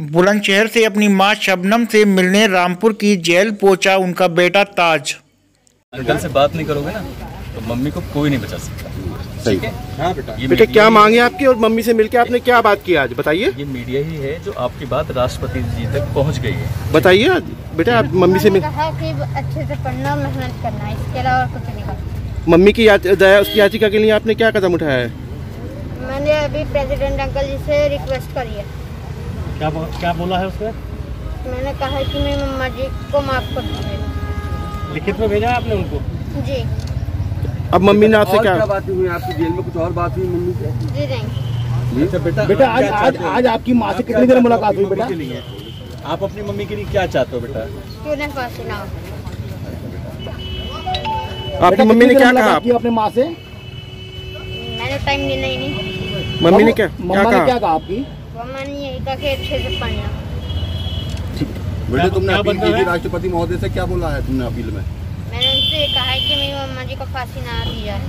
बुलंदशहर से अपनी मां शबनम से मिलने रामपुर की जेल पहुंचा उनका बेटा ताज। अगर से बात नहीं करोगे ना तो मम्मी को कोई नहीं बचा सकता। ठीक है? हाँ बेटा क्या मांगे आपकी और मम्मी से मिलके आपने क्या बात की आज बताइए। ये मीडिया ही है जो आपकी बात राष्ट्रपति जी तक पहुंच गई है। बताइए बेटा आप मम्मी से कहा कि अच्छे से पढ़ना मेहनत करना, इसके अलावा कुछ नहीं करना। मम्मी की दया उसकी याचिका के लिए आपने क्या कदम उठाया है? मैंने अभी प्रेसिडेंट अंकल जी से रिक्वेस्ट करी है। क्या बोला है उसने? मैंने कहा है कि मेरी मम्मा जी को माफ कर दीजिए। लिखित में भेजा आपने उनको? जी। अब मम्मी ने आपसे क्या बात हुई? आपकी जेल में कुछ और बात हुई मम्मी से? जी नहीं। अच्छा बेटा आज आपकी माँ से कितनी देर मुलाकात हुई बेटा? आप अपनी मम्मी के लिए क्या चाहते हो बेटा? क्यों नहीं फांसी ना हो। आपकी मम्मी ने क्या कहा अपनी माँ से? मैंने टाइम देना ही नहीं। मम्मी ने क्या कहा आपकी? मम्मा ने यही कहा कि अच्छे से पढ़ना। बेटे तुमने अपील की थी राष्ट्रपति महोदय से, क्या बोला है तुमने अपील में? मैंने उनसे कहा है कि मेरी मम्मा जी को फांसी ना दी जाए।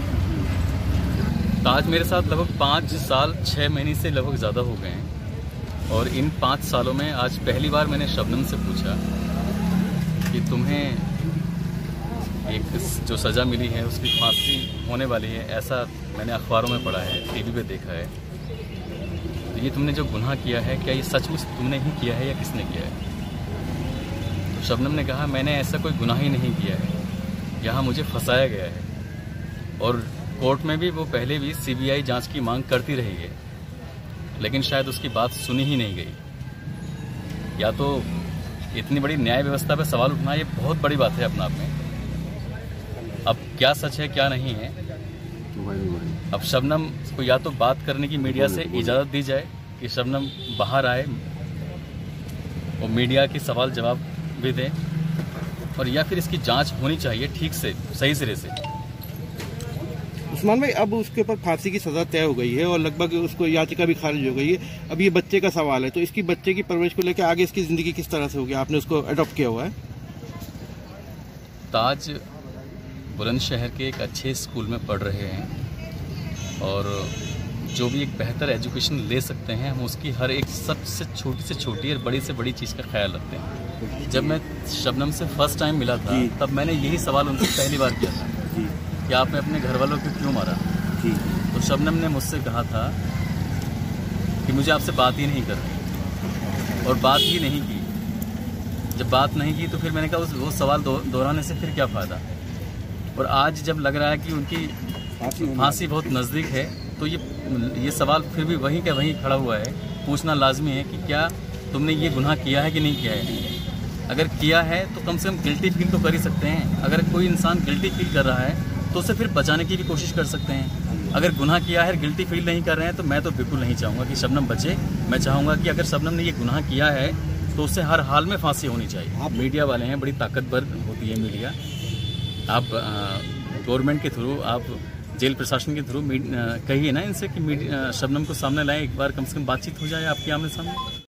ताज मेरे साथ लगभग 5 साल 6 महीने से लगभग ज़्यादा हो गए हैं और इन 5 सालों में आज पहली बार मैंने शबनम से पूछा कि तुम्हें एक जो सज़ा मिली है उसकी फांसी होने वाली है, ऐसा मैंने अखबारों में पढ़ा है, टीवी पे देखा है। तो ये तुमने जो गुनाह किया है क्या ये सचमुच तुमने ही किया है या किसने किया है? तो शबनम ने कहा मैंने ऐसा कोई गुनाह ही नहीं किया है, यहाँ मुझे फंसाया गया है। और कोर्ट में भी वो पहले भी सीबीआई जांच की मांग करती रही है लेकिन शायद उसकी बात सुनी ही नहीं गई। या तो इतनी बड़ी न्याय व्यवस्था पर सवाल उठना ये बहुत बड़ी बात है अपने आप में। अब क्या सच है क्या नहीं है, अब शबनम को या तो बात करने की मीडिया से इजाज़त दी जाए कि शबनम बाहर आए और मीडिया के सवाल जवाब भी दें, और या फिर इसकी जांच होनी चाहिए ठीक से सही सिरे से। उस्मान भाई अब उसके ऊपर फांसी की सजा तय हो गई है और लगभग उसको याचिका भी खारिज हो गई है। अब ये बच्चे का सवाल है तो इसकी बच्चे की परवरिश को लेकर आगे इसकी जिंदगी किस तरह से होगी? आपने उसको अडॉप्ट किया हुआ है। ताज बुलंदशहर के एक अच्छे स्कूल में पढ़ रहे हैं और जो भी एक बेहतर एजुकेशन ले सकते हैं हम उसकी हर एक सबसे छोटी से छोटी और बड़ी से बड़ी चीज़ का ख्याल रखते हैं। जब मैं शबनम से फर्स्ट टाइम मिला था तब मैंने यही सवाल उनसे पहली बार किया था कि आपने अपने घर वालों को क्यों मारा? तो शबनम ने मुझसे कहा था कि मुझे आपसे बात ही नहीं करनी, और बात ही नहीं की। जब बात नहीं की तो फिर मैंने कहा वो सवाल दोहराने से फिर क्या फ़ायदा। और आज जब लग रहा है कि उनकी फांसी बहुत नज़दीक है तो ये सवाल फिर भी वहीं का वहीं खड़ा हुआ है। पूछना लाजमी है कि क्या तुमने ये गुनाह किया है कि नहीं किया है। अगर किया है तो कम से कम गिल्टी फील तो कर ही सकते हैं। अगर कोई इंसान गिल्टी फील कर रहा है तो उसे फिर बचाने की भी कोशिश कर सकते हैं। अगर गुनाह किया है गिल्टी फील नहीं कर रहे हैं तो मैं तो बिल्कुल नहीं चाहूँगा कि शबनम बचे। मैं चाहूँगा कि अगर शबनम ने ये गुनाह किया है तो उसे हर हाल में फांसी होनी चाहिए। आप मीडिया वाले हैं, बड़ी ताकतवर होती है मीडिया। आप गवर्नमेंट के थ्रू, आप जेल प्रशासन के थ्रू कहिए ना इनसे कि शबनम को सामने लाएं, एक बार कम से कम बातचीत हो जाए आपके आमने सामने।